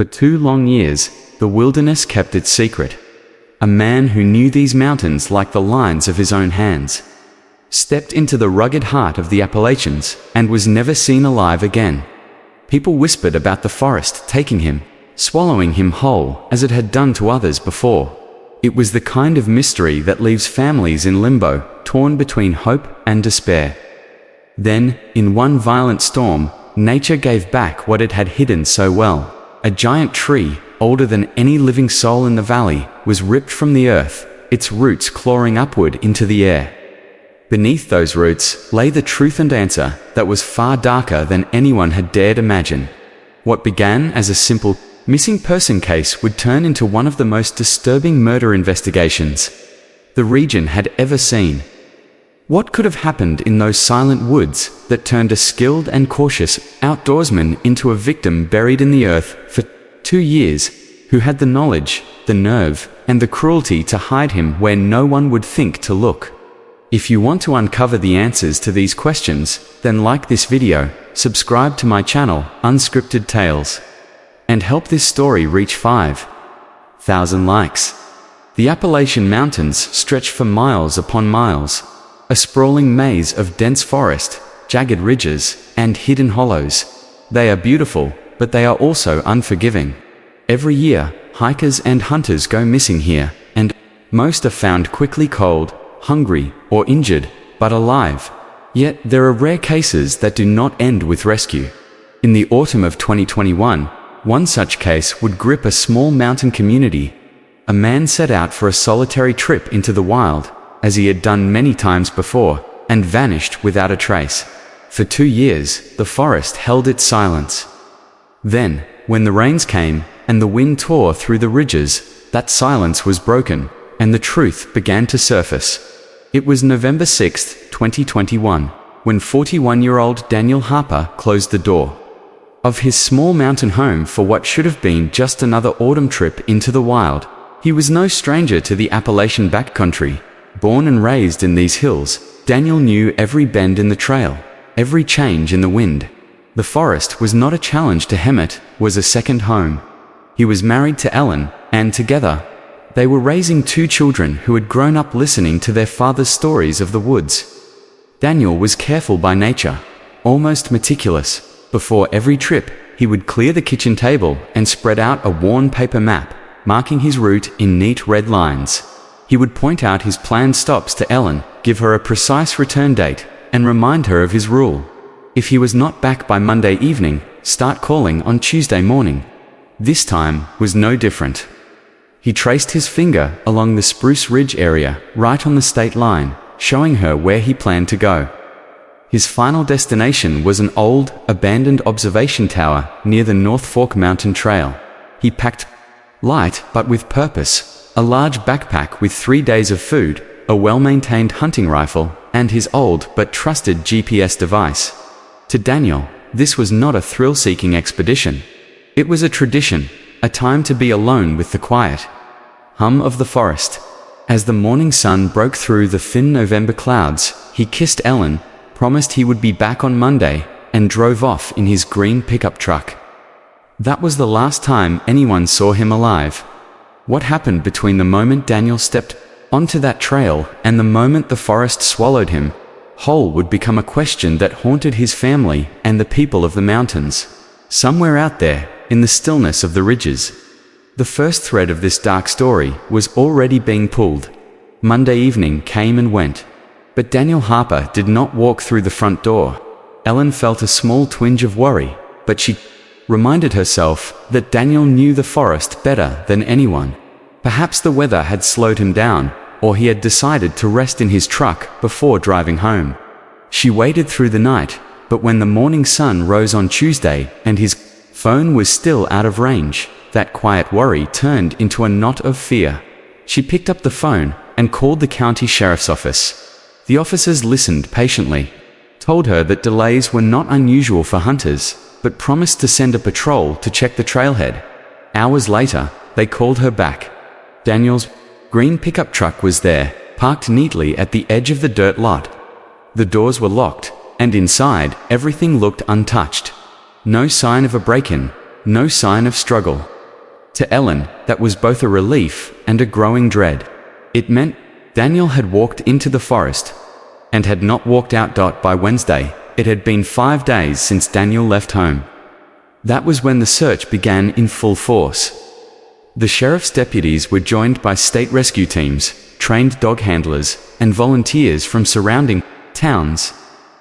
For 2 long years, the wilderness kept its secret. A man who knew these mountains like the lines of his own hands stepped into the rugged heart of the Appalachians and was never seen alive again. People whispered about the forest taking him, swallowing him whole as it had done to others before. It was the kind of mystery that leaves families in limbo, torn between hope and despair. Then, in one violent storm, nature gave back what it had hidden so well. A giant tree, older than any living soul in the valley, was ripped from the earth, its roots clawing upward into the air. Beneath those roots lay the truth and answer that was far darker than anyone had dared imagine. What began as a simple missing person case would turn into one of the most disturbing murder investigations the region had ever seen. What could have happened in those silent woods that turned a skilled and cautious outdoorsman into a victim buried in the earth for 2 years, who had the knowledge, the nerve, and the cruelty to hide him where no one would think to look? If you want to uncover the answers to these questions, then like this video, subscribe to my channel, Unscripted Tales, and help this story reach 5,000 likes. The Appalachian Mountains stretch for miles upon miles, a sprawling maze of dense forest, jagged ridges, and hidden hollows. They are beautiful, but they are also unforgiving. Every year, hikers and hunters go missing here, and most are found quickly cold, hungry, or injured, but alive. Yet there are rare cases that do not end with rescue. In the autumn of 2021, one such case would grip a small mountain community. A man set out for a solitary trip into the wild, as he had done many times before, and vanished without a trace. For 2 years, the forest held its silence. Then, when the rains came, and the wind tore through the ridges, that silence was broken, and the truth began to surface. It was November 6, 2021, when 41-year-old Daniel Harper closed the door of his small mountain home for what should have been just another autumn trip into the wild. He was no stranger to the Appalachian backcountry. Born and raised in these hills, Daniel knew every bend in the trail, every change in the wind. The forest was not a challenge to him, it was a second home. He was married to Ellen, and together, they were raising 2 children who had grown up listening to their father's stories of the woods. Daniel was careful by nature, almost meticulous. Before every trip, he would clear the kitchen table and spread out a worn paper map, marking his route in neat red lines. He would point out his planned stops to Ellen, give her a precise return date, and remind her of his rule. If he was not back by Monday evening, start calling on Tuesday morning. This time was no different. He traced his finger along the Spruce Ridge area, right on the state line, showing her where he planned to go. His final destination was an old, abandoned observation tower near the North Fork Mountain Trail. He packed light but with purpose, a large backpack with 3 days of food, a well-maintained hunting rifle, and his old but trusted GPS device. To Daniel, this was not a thrill-seeking expedition. It was a tradition, a time to be alone with the quiet hum of the forest. As the morning sun broke through the thin November clouds, he kissed Ellen, promised he would be back on Monday, and drove off in his green pickup truck. That was the last time anyone saw him alive. What happened between the moment Daniel stepped onto that trail and the moment the forest swallowed him whole would become a question that haunted his family and the people of the mountains. Somewhere out there, in the stillness of the ridges, the first thread of this dark story was already being pulled. Monday evening came and went, but Daniel Harper did not walk through the front door. Ellen felt a small twinge of worry, but she reminded herself that Daniel knew the forest better than anyone. Perhaps the weather had slowed him down, or he had decided to rest in his truck before driving home. She waited through the night, but when the morning sun rose on Tuesday and his phone was still out of range, that quiet worry turned into a knot of fear. She picked up the phone and called the county sheriff's office. The officers listened patiently, told her that delays were not unusual for hunters, but promised to send a patrol to check the trailhead. Hours later, they called her back. Daniel's green pickup truck was there, parked neatly at the edge of the dirt lot. The doors were locked, and inside, everything looked untouched. No sign of a break-in, no sign of struggle. To Ellen, that was both a relief and a growing dread. It meant Daniel had walked into the forest and had not walked out. By Wednesday, it had been 5 days since Daniel left home. That was when the search began in full force. The sheriff's deputies were joined by state rescue teams, trained dog handlers, and volunteers from surrounding towns.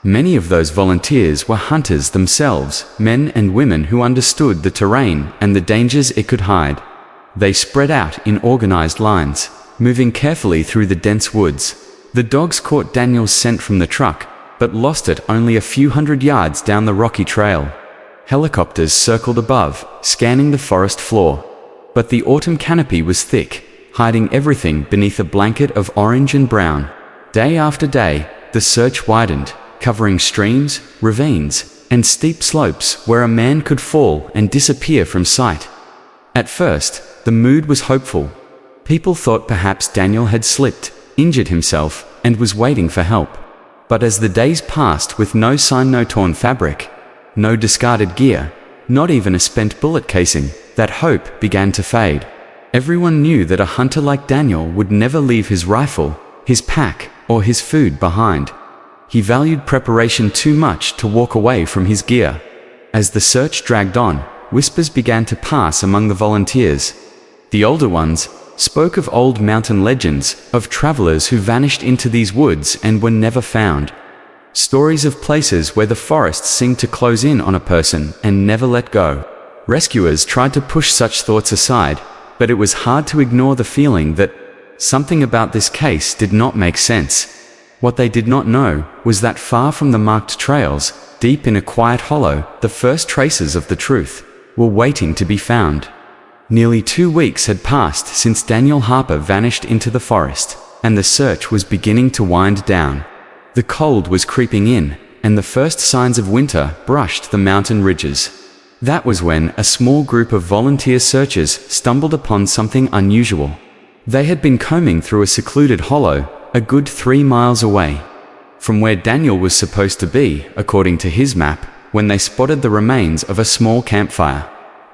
Many of those volunteers were hunters themselves, men and women who understood the terrain and the dangers it could hide. They spread out in organized lines, moving carefully through the dense woods. The dogs caught Daniel's scent from the truck, but lost it only a few hundred yards down the rocky trail. Helicopters circled above, scanning the forest floor. But the autumn canopy was thick, hiding everything beneath a blanket of orange and brown. Day after day, the search widened, covering streams, ravines, and steep slopes where a man could fall and disappear from sight. At first, the mood was hopeful. People thought perhaps Daniel had slipped, injured himself, and was waiting for help. But as the days passed with no sign, no torn fabric, no discarded gear, not even a spent bullet casing, that hope began to fade. Everyone knew that a hunter like Daniel would never leave his rifle, his pack, or his food behind. He valued preparation too much to walk away from his gear. As the search dragged on, whispers began to pass among the volunteers. The older ones spoke of old mountain legends, of travelers who vanished into these woods and were never found. Stories of places where the forests seemed to close in on a person and never let go. Rescuers tried to push such thoughts aside, but it was hard to ignore the feeling that something about this case did not make sense. What they did not know was that far from the marked trails, deep in a quiet hollow, the first traces of the truth were waiting to be found. Nearly 2 weeks had passed since Daniel Harper vanished into the forest, and the search was beginning to wind down. The cold was creeping in, and the first signs of winter brushed the mountain ridges. That was when a small group of volunteer searchers stumbled upon something unusual. They had been combing through a secluded hollow, a good 3 miles away from where Daniel was supposed to be, according to his map, when they spotted the remains of a small campfire.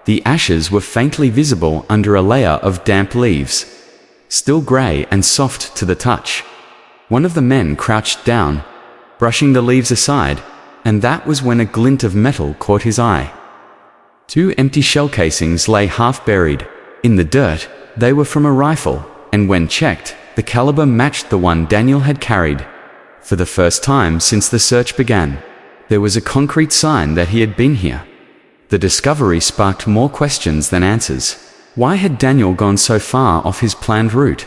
The ashes were faintly visible under a layer of damp leaves, still gray and soft to the touch. One of the men crouched down, brushing the leaves aside, and that was when a glint of metal caught his eye. 2 empty shell casings lay half buried in the dirt. They were from a rifle, and when checked, the caliber matched the one Daniel had carried. For the first time since the search began, there was a concrete sign that he had been here. The discovery sparked more questions than answers. Why had Daniel gone so far off his planned route?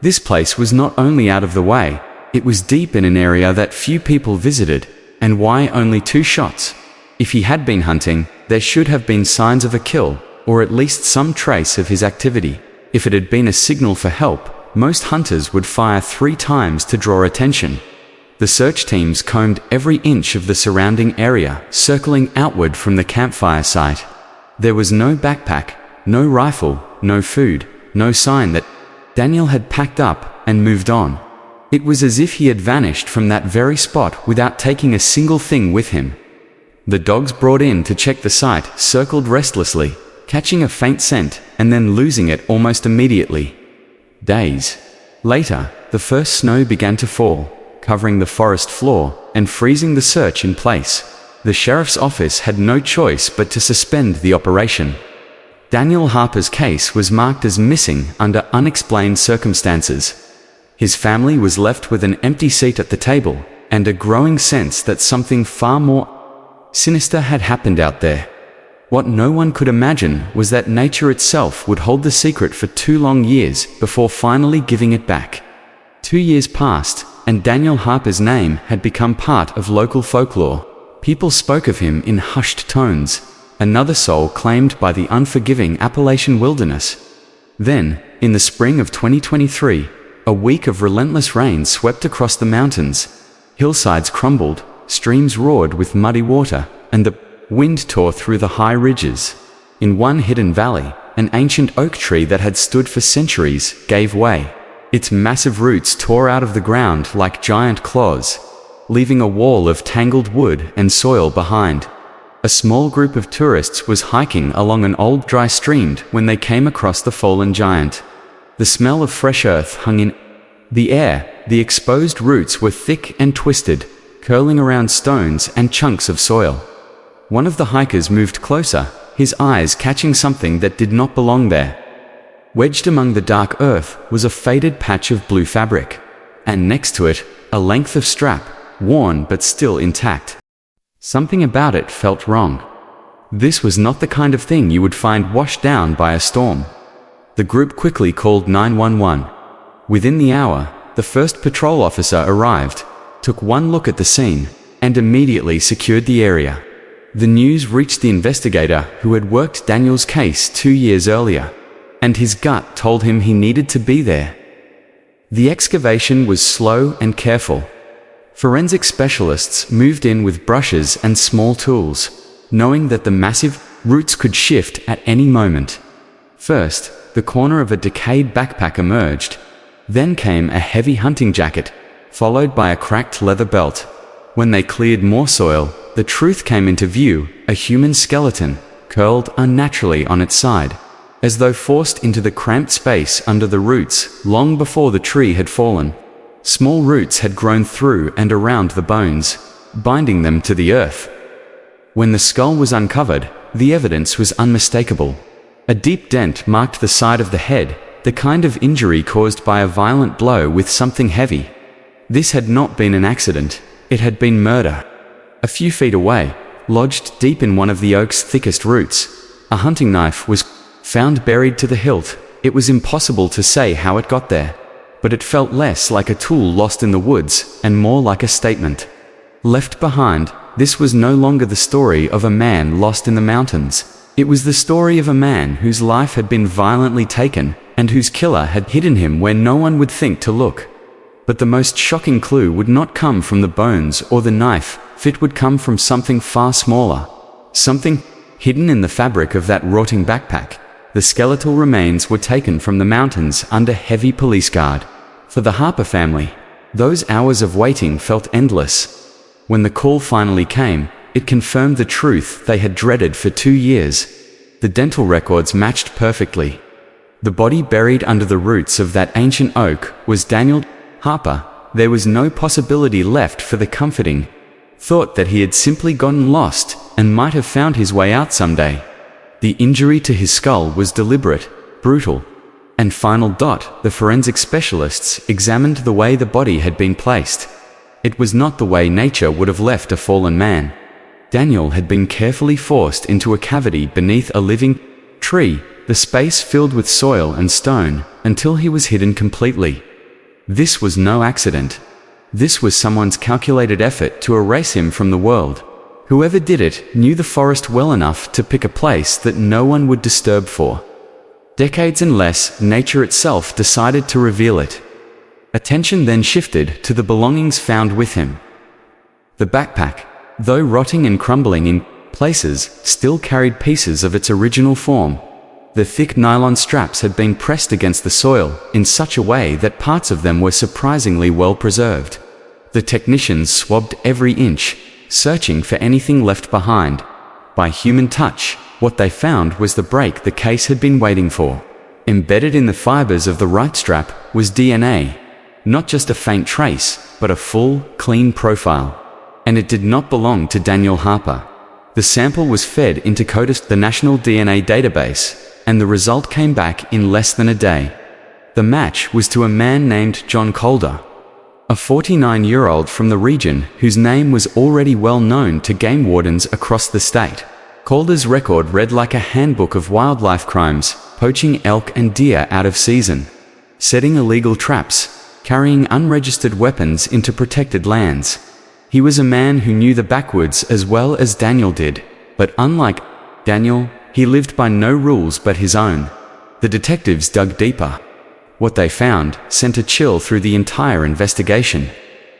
This place was not only out of the way, it was deep in an area that few people visited, and why only 2 shots? If he had been hunting, there should have been signs of a kill, or at least some trace of his activity. If it had been a signal for help, most hunters would fire 3 times to draw attention. The search teams combed every inch of the surrounding area, circling outward from the campfire site. There was no backpack, no rifle, no food, no sign that Daniel had packed up and moved on. It was as if he had vanished from that very spot without taking a single thing with him. The dogs brought in to check the site circled restlessly, catching a faint scent and then losing it almost immediately. Days later, the first snow began to fall, covering the forest floor and freezing the search in place. The sheriff's office had no choice but to suspend the operation. Daniel Harper's case was marked as missing under unexplained circumstances. His family was left with an empty seat at the table and a growing sense that something far more sinister had happened out there. What no one could imagine was that nature itself would hold the secret for 2 long years before finally giving it back. 2 years passed, and Daniel Harper's name had become part of local folklore. People spoke of him in hushed tones, another soul claimed by the unforgiving Appalachian wilderness. Then, in the spring of 2023, a week of relentless rain swept across the mountains. Hillsides crumbled, streams roared with muddy water, and the wind tore through the high ridges. In one hidden valley, an ancient oak tree that had stood for centuries gave way. Its massive roots tore out of the ground like giant claws, leaving a wall of tangled wood and soil behind. A small group of tourists was hiking along an old dry stream when they came across the fallen giant. The smell of fresh earth hung in the air. The exposed roots were thick and twisted, curling around stones and chunks of soil. One of the hikers moved closer, his eyes catching something that did not belong there. Wedged among the dark earth was a faded patch of blue fabric, and next to it, a length of strap, worn but still intact. Something about it felt wrong. This was not the kind of thing you would find washed down by a storm. The group quickly called 911. Within the hour, the first patrol officer arrived, took one look at the scene, and immediately secured the area. The news reached the investigator who had worked Daniel's case 2 years earlier, and his gut told him he needed to be there. The excavation was slow and careful. Forensic specialists moved in with brushes and small tools, knowing that the massive roots could shift at any moment. First, the corner of a decayed backpack emerged. Then came a heavy hunting jacket, followed by a cracked leather belt. When they cleared more soil, the truth came into view: a human skeleton, curled unnaturally on its side, as though forced into the cramped space under the roots long before the tree had fallen. Small roots had grown through and around the bones, binding them to the earth. When the skull was uncovered, the evidence was unmistakable. A deep dent marked the side of the head, the kind of injury caused by a violent blow with something heavy. This had not been an accident, it had been murder. A few feet away, lodged deep in one of the oak's thickest roots, a hunting knife was found buried to the hilt. It was impossible to say how it got there, but it felt less like a tool lost in the woods and more like a statement. Left behind, this was no longer the story of a man lost in the mountains. It was the story of a man whose life had been violently taken and whose killer had hidden him where no one would think to look. But the most shocking clue would not come from the bones or the knife. It would come from something far smaller. Something hidden in the fabric of that rotting backpack. The skeletal remains were taken from the mountains under heavy police guard. For the Harper family, those hours of waiting felt endless. When the call finally came, it confirmed the truth they had dreaded for 2 years. The dental records matched perfectly. The body buried under the roots of that ancient oak was Daniel Harper. There was no possibility left for the comforting thought that he had simply gotten lost and might have found his way out someday. The injury to his skull was deliberate, brutal, and final. The forensic specialists examined the way the body had been placed. It was not the way nature would have left a fallen man. Daniel had been carefully forced into a cavity beneath a living tree, the space filled with soil and stone, until he was hidden completely. This was no accident. This was someone's calculated effort to erase him from the world. Whoever did it knew the forest well enough to pick a place that no one would disturb for decades unless nature itself decided to reveal it. Attention then shifted to the belongings found with him. The backpack, though rotting and crumbling in places, still carried pieces of its original form. The thick nylon straps had been pressed against the soil in such a way that parts of them were surprisingly well preserved. The technicians swabbed every inch, searching for anything left behind. By human touch, what they found was the break the case had been waiting for. Embedded in the fibers of the right strap was DNA. Not just a faint trace, but a full, clean profile. And it did not belong to Daniel Harper. The sample was fed into CODIS, the national DNA database, and the result came back in less than a day. The match was to a man named John Calder, a 49-year-old from the region whose name was already well known to game wardens across the state. Calder's record read like a handbook of wildlife crimes: poaching elk and deer out of season, setting illegal traps, carrying unregistered weapons into protected lands. He was a man who knew the backwoods as well as Daniel did, but unlike Daniel, he lived by no rules but his own. The detectives dug deeper. What they found sent a chill through the entire investigation.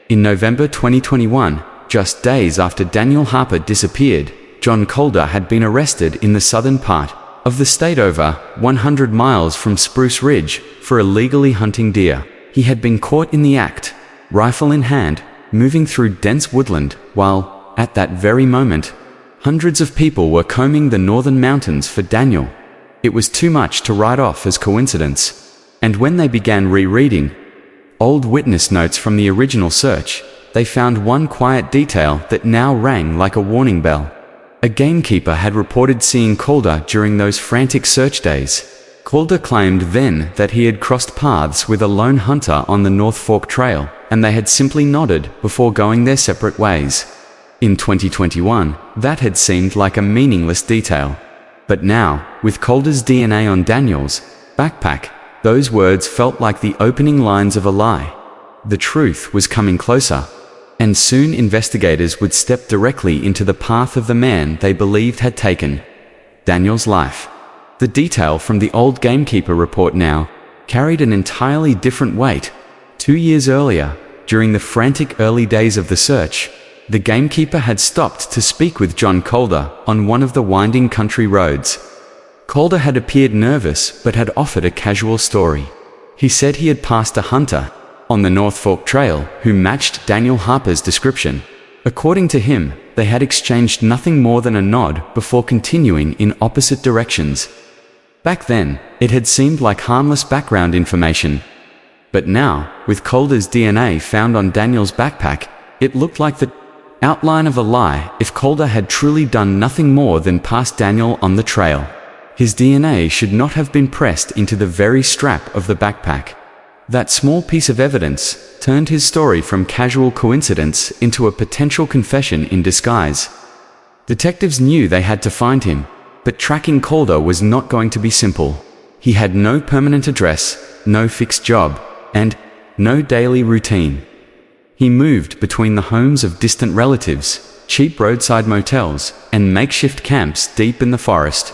In November 2021, just days after Daniel Harper disappeared, John Calder had been arrested in the southern part of the state, over 100 miles from Spruce Ridge, for illegally hunting deer. He had been caught in the act, rifle in hand, moving through dense woodland, while, at that very moment, Hundreds of people were combing the northern mountains for Daniel. It was too much to write off as coincidence. And when they began rereading old witness notes from the original search, they found one quiet detail that now rang like a warning bell. A gamekeeper had reported seeing Calder during those frantic search days. Calder claimed then that he had crossed paths with a lone hunter on the North Fork Trail, and they had simply nodded before going their separate ways. In 2021, that had seemed like a meaningless detail. But now, with Calder's DNA on Daniel's backpack, those words felt like the opening lines of a lie. The truth was coming closer, and soon investigators would step directly into the path of the man they believed had taken Daniel's life. The detail from the old gamekeeper report now carried an entirely different weight. 2 years earlier, during the frantic early days of the search, the gamekeeper had stopped to speak with John Calder on one of the winding country roads. Calder had appeared nervous but had offered a casual story. He said he had passed a hunter on the North Fork Trail who matched Daniel Harper's description. According to him, they had exchanged nothing more than a nod before continuing in opposite directions. Back then, it had seemed like harmless background information. But now, with Calder's DNA found on Daniel's backpack, it looked like the outline of a lie if Calder had truly done nothing more than pass Daniel on the trail. His DNA should not have been pressed into the very strap of the backpack. That small piece of evidence turned his story from casual coincidence into a potential confession in disguise. Detectives knew they had to find him, but tracking Calder was not going to be simple. He had no permanent address, no fixed job, and no daily routine. He moved between the homes of distant relatives, cheap roadside motels, and makeshift camps deep in the forest.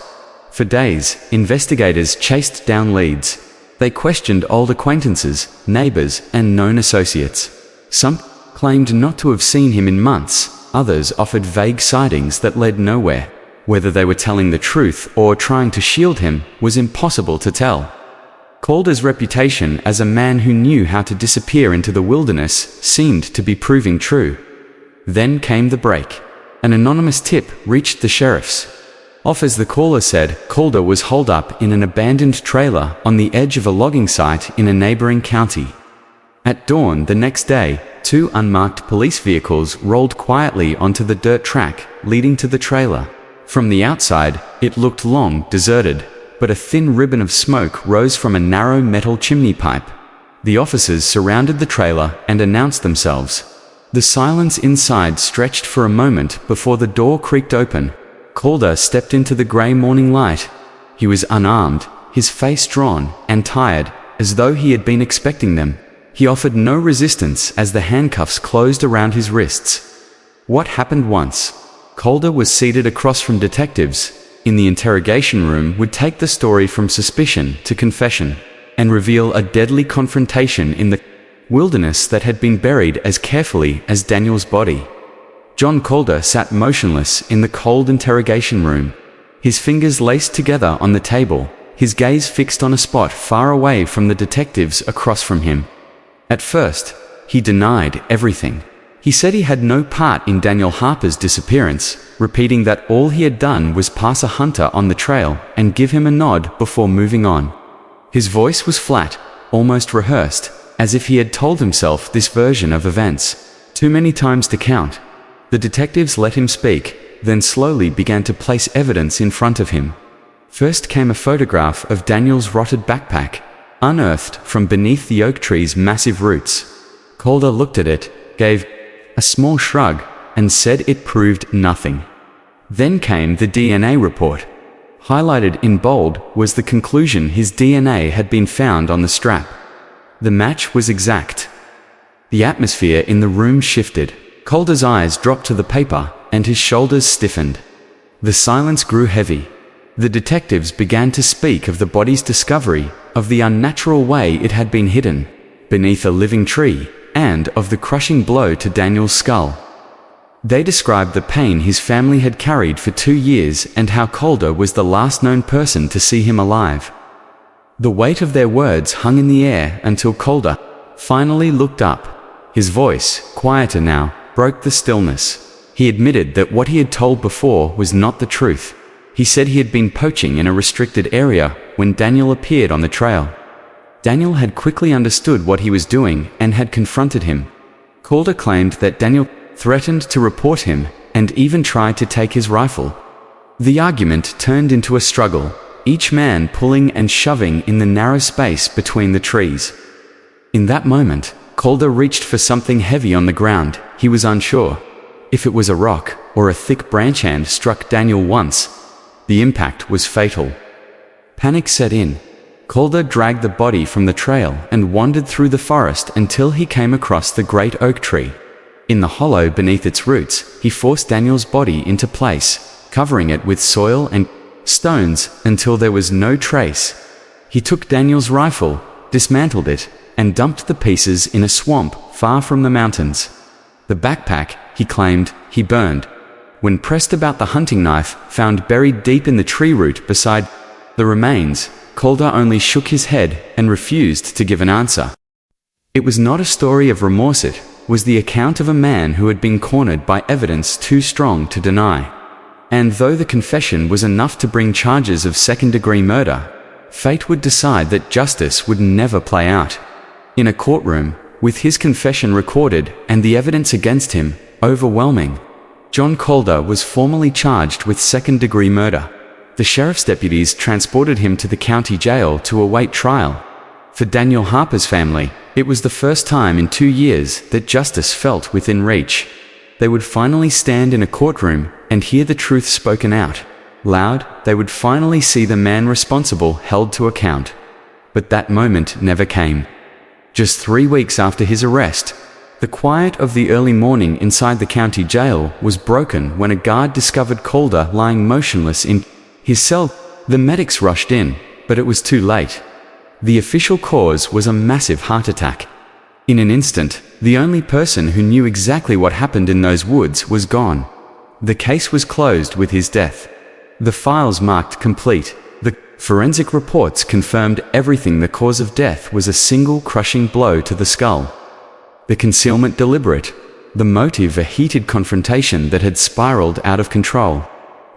For days, investigators chased down leads. They questioned old acquaintances, neighbors, and known associates. Some claimed not to have seen him in months, others offered vague sightings that led nowhere. Whether they were telling the truth or trying to shield him was impossible to tell. Calder's reputation as a man who knew how to disappear into the wilderness seemed to be proving true. Then came the break. An anonymous tip reached the sheriffs. Off as the caller said, Calder was holed up in an abandoned trailer on the edge of a logging site in a neighboring county. At dawn the next day, 2 unmarked police vehicles rolled quietly onto the dirt track leading to the trailer. From the outside, it looked long deserted, but a thin ribbon of smoke rose from a narrow metal chimney pipe. The officers surrounded the trailer and announced themselves. The silence inside stretched for a moment before the door creaked open. Calder stepped into the grey morning light. He was unarmed, his face drawn and tired, as though he had been expecting them. He offered no resistance as the handcuffs closed around his wrists. What happened once? Calder was seated across from detectives in the interrogation room would take the story from suspicion to confession and reveal a deadly confrontation in the wilderness that had been buried as carefully as Daniel's body. John Calder sat motionless in the cold interrogation room, his fingers laced together on the table, his gaze fixed on a spot far away from the detectives across from him. At first, he denied everything. He said he had no part in Daniel Harper's disappearance, repeating that all he had done was pass a hunter on the trail and give him a nod before moving on. His voice was flat, almost rehearsed, as if he had told himself this version of events too many times to count. The detectives let him speak, then slowly began to place evidence in front of him. First came a photograph of Daniel's rotted backpack, unearthed from beneath the oak tree's massive roots. Calder looked at it, gave a small shrug, and said it proved nothing. Then came the DNA report. Highlighted in bold was the conclusion his DNA had been found on the strap. The match was exact. The atmosphere in the room shifted. Calder's eyes dropped to the paper, and his shoulders stiffened. The silence grew heavy. The detectives began to speak of the body's discovery, of the unnatural way it had been hidden beneath a living tree, and of the crushing blow to Daniel's skull. They described the pain his family had carried for 2 years and how Calder was the last known person to see him alive. The weight of their words hung in the air until Calder finally looked up. His voice, quieter now, broke the stillness. He admitted that what he had told before was not the truth. He said he had been poaching in a restricted area when Daniel appeared on the trail. Daniel had quickly understood what he was doing and had confronted him. Calder claimed that Daniel threatened to report him and even tried to take his rifle. The argument turned into a struggle, each man pulling and shoving in the narrow space between the trees. In that moment, Calder reached for something heavy on the ground. He was unsure if it was a rock or a thick branch hand struck Daniel once. The impact was fatal. Panic set in. Calder dragged the body from the trail and wandered through the forest until he came across the great oak tree. In the hollow beneath its roots, he forced Daniel's body into place, covering it with soil and stones until there was no trace. He took Daniel's rifle, dismantled it, and dumped the pieces in a swamp far from the mountains. The backpack, he claimed, he burned. When pressed about the hunting knife found buried deep in the tree root beside the remains, Calder only shook his head and refused to give an answer. It was not a story of remorse, it was the account of a man who had been cornered by evidence too strong to deny. And though the confession was enough to bring charges of second-degree murder, fate would decide that justice would never play out. In a courtroom, with his confession recorded and the evidence against him overwhelming, John Calder was formally charged with second-degree murder. The sheriff's deputies transported him to the county jail to await trial. For Daniel Harper's family, it was the first time in 2 years that justice felt within reach. They would finally stand in a courtroom and hear the truth spoken out loud. They would finally see the man responsible held to account. But that moment never came. Just 3 weeks after his arrest, the quiet of the early morning inside the county jail was broken when a guard discovered Calder lying motionless in his cell. The medics rushed in, but it was too late. The official cause was a massive heart attack. In an instant, the only person who knew exactly what happened in those woods was gone. The case was closed with his death. The files marked complete. The forensic reports confirmed everything. The cause of death was a single crushing blow to the skull. The concealment deliberate. The motive a heated confrontation that had spiraled out of control.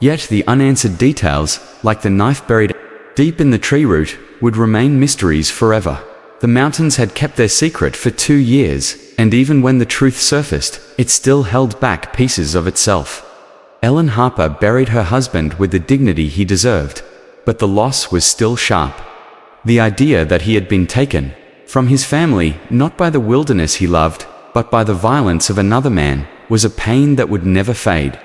Yet the unanswered details, like the knife buried deep in the tree root, would remain mysteries forever. The mountains had kept their secret for 2 years, and even when the truth surfaced, it still held back pieces of itself. Ellen Harper buried her husband with the dignity he deserved, but the loss was still sharp. The idea that he had been taken from his family, not by the wilderness he loved, but by the violence of another man, was a pain that would never fade.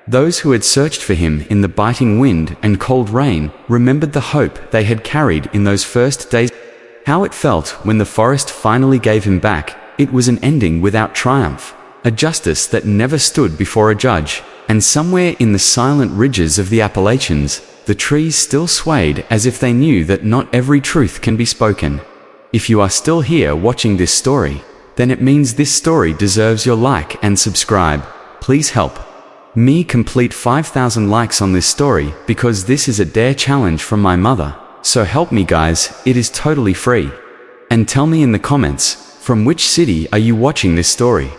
Those who had searched for him in the biting wind and cold rain remembered the hope they had carried in those first days. How it felt when the forest finally gave him back. It was an ending without triumph, a justice that never stood before a judge, and somewhere in the silent ridges of the Appalachians, the trees still swayed as if they knew that not every truth can be spoken. If you are still here watching this story, then it means this story deserves your like and subscribe. Please help me complete 5,000 likes on this story, because this is a dare challenge from my mother. So help me guys, it is totally free. And tell me in the comments, from which city are you watching this story?